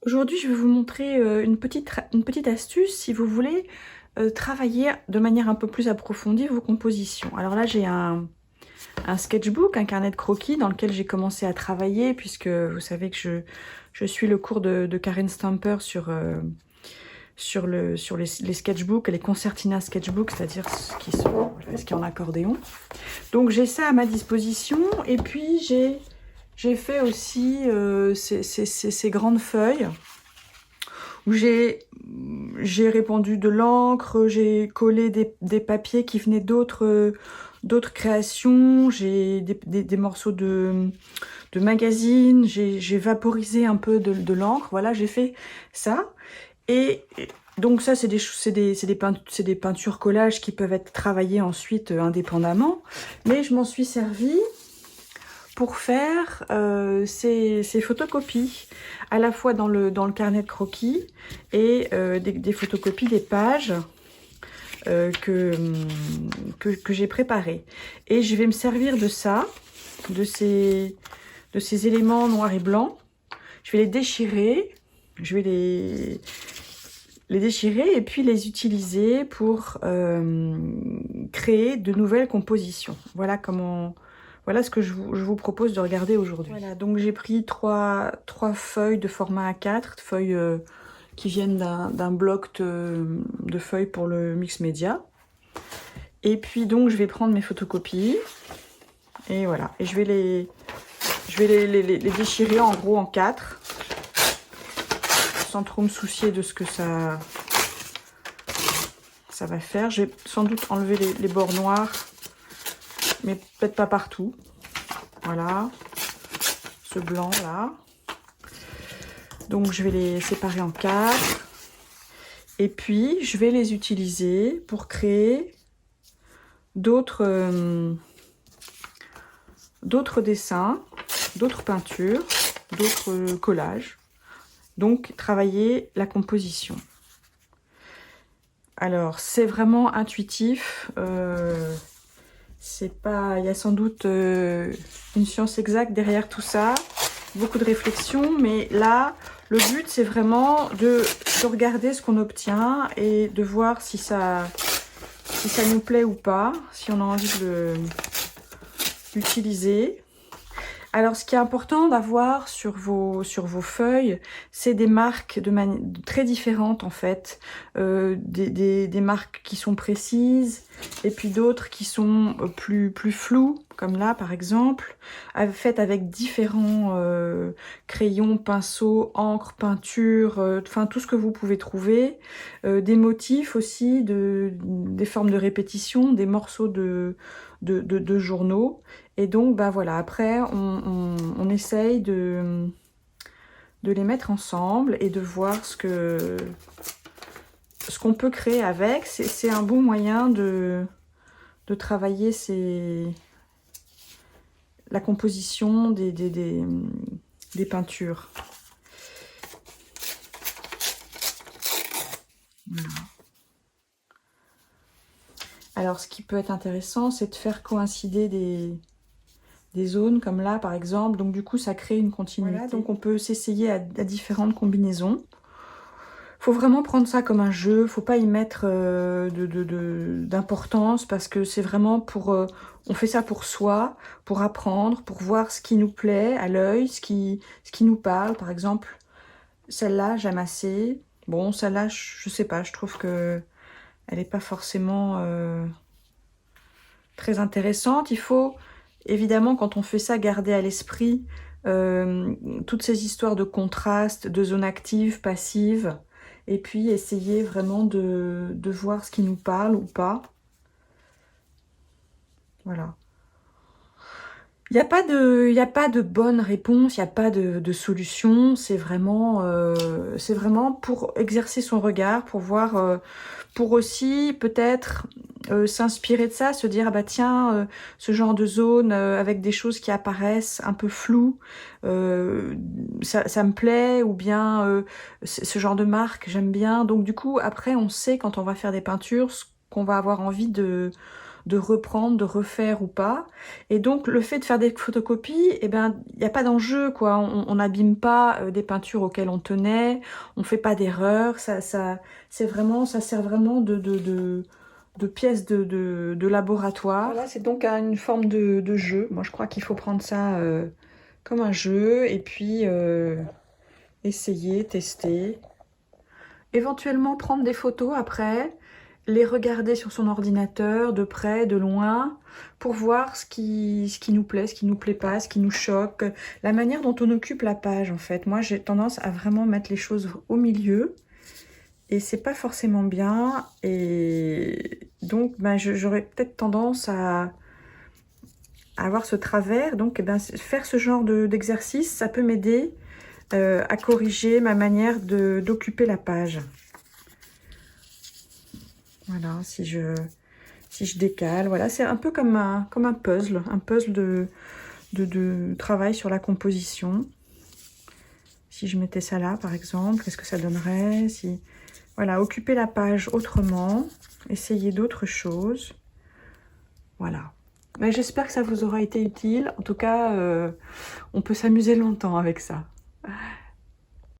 Aujourd'hui, je vais vous montrer une petite astuce si vous voulez travailler de manière un peu plus approfondie vos compositions. Alors là, j'ai un sketchbook, un carnet de croquis dans lequel j'ai commencé à travailler puisque vous savez que je suis le cours de Karen Stamper sur les sketchbooks, les concertina sketchbooks, c'est-à-dire ce qui est en accordéon. Donc j'ai ça à ma disposition et puis j'ai fait aussi ces grandes feuilles où j'ai répandu de l'encre, j'ai collé des papiers qui venaient d'autres créations, j'ai des morceaux de magazines, j'ai vaporisé un peu de l'encre, voilà, j'ai fait ça. Et donc ça, c'est des peintures collages qui peuvent être travaillées ensuite indépendamment, mais je m'en suis servie pour faire ces photocopies, à la fois dans le carnet de croquis et des photocopies des pages que j'ai préparées. Et je vais me servir de ça, de ces éléments noirs et blancs. Je vais les déchirer, je vais les déchirer et puis les utiliser pour créer de nouvelles compositions. Voilà ce que je vous propose de regarder aujourd'hui. Voilà, donc j'ai pris trois feuilles de format A4, feuilles qui viennent d'un bloc de feuilles pour le mix média. Et puis donc je vais prendre mes photocopies et voilà, et je vais les déchirer en gros en 4, sans trop me soucier de ce que ça va faire. Je vais sans doute enlever les bords noirs, mais peut-être pas partout. Voilà, ce blanc là. Donc je vais les séparer en 4. Et puis je vais les utiliser pour créer d'autres dessins, d'autres peintures, d'autres collages. Donc travailler la composition. Alors c'est vraiment intuitif. C'est pas, il y a sans doute une science exacte derrière tout ça, beaucoup de réflexion, mais là, le but c'est vraiment de regarder ce qu'on obtient et de voir si ça nous plaît ou pas, si on a envie de l'utiliser. Alors, ce qui est important d'avoir sur vos feuilles, c'est des marques très différentes en fait. Des marques qui sont précises et puis d'autres qui sont plus floues, comme là par exemple, faites avec différents crayons, pinceaux, encre, peinture, enfin tout ce que vous pouvez trouver. Des motifs aussi, des formes de répétition, des morceaux de journaux. Et donc, bah voilà, après, on essaye de les mettre ensemble et de voir ce qu'on peut créer avec. C'est un bon moyen de travailler la composition des peintures. Voilà. Alors, ce qui peut être intéressant, c'est de faire coïncider des zones comme là par exemple, donc du coup ça crée une continuité. Voilà, donc on peut s'essayer à différentes combinaisons. Faut vraiment prendre ça comme un jeu, faut pas y mettre d'importance parce que c'est vraiment pour... on fait ça pour soi, pour apprendre, pour voir ce qui nous plaît à l'œil, ce qui nous parle. Par exemple, celle-là j'aime assez. Bon, celle-là, je sais pas, je trouve que elle est pas forcément très intéressante. Il faut évidemment, quand on fait ça, garder à l'esprit toutes ces histoires de contraste, de zones actives, passives, et puis essayer vraiment de voir ce qui nous parle ou pas. Voilà. Il n'y a pas de bonne réponse, il n'y a pas de solution. C'est vraiment pour exercer son regard, pour voir, pour aussi peut-être s'inspirer de ça, se dire ah bah tiens, ce genre de zone avec des choses qui apparaissent un peu floues, ça me plaît, ou bien ce genre de marque j'aime bien. Donc du coup après on sait quand on va faire des peintures ce qu'on va avoir envie de de reprendre, de refaire ou pas. Et donc, le fait de faire des photocopies, eh ben, il n'y a pas d'enjeu, quoi. On n'abîme pas des peintures auxquelles on tenait, on fait pas d'erreurs. Ça sert vraiment de pièces de laboratoire. Voilà, c'est donc une forme de jeu. Moi, je crois qu'il faut prendre ça comme un jeu et puis essayer, tester. Éventuellement prendre des photos après, les regarder sur son ordinateur, de près, de loin, pour voir ce qui nous plaît, ce qui nous plaît pas, ce qui nous choque, la manière dont on occupe la page en fait. Moi j'ai tendance à vraiment mettre les choses au milieu, et c'est pas forcément bien, et donc ben, j'aurais peut-être tendance à avoir ce travers, donc eh ben, faire ce genre d'exercice, ça peut m'aider à corriger ma manière d'occuper la page. Voilà, si je décale, voilà, c'est un peu comme un puzzle de travail sur la composition. Si je mettais ça là, par exemple, qu'est-ce que ça donnerait? Si, voilà, occuper la page autrement, essayer d'autres choses. Voilà. Mais j'espère que ça vous aura été utile. En tout cas, on peut s'amuser longtemps avec ça.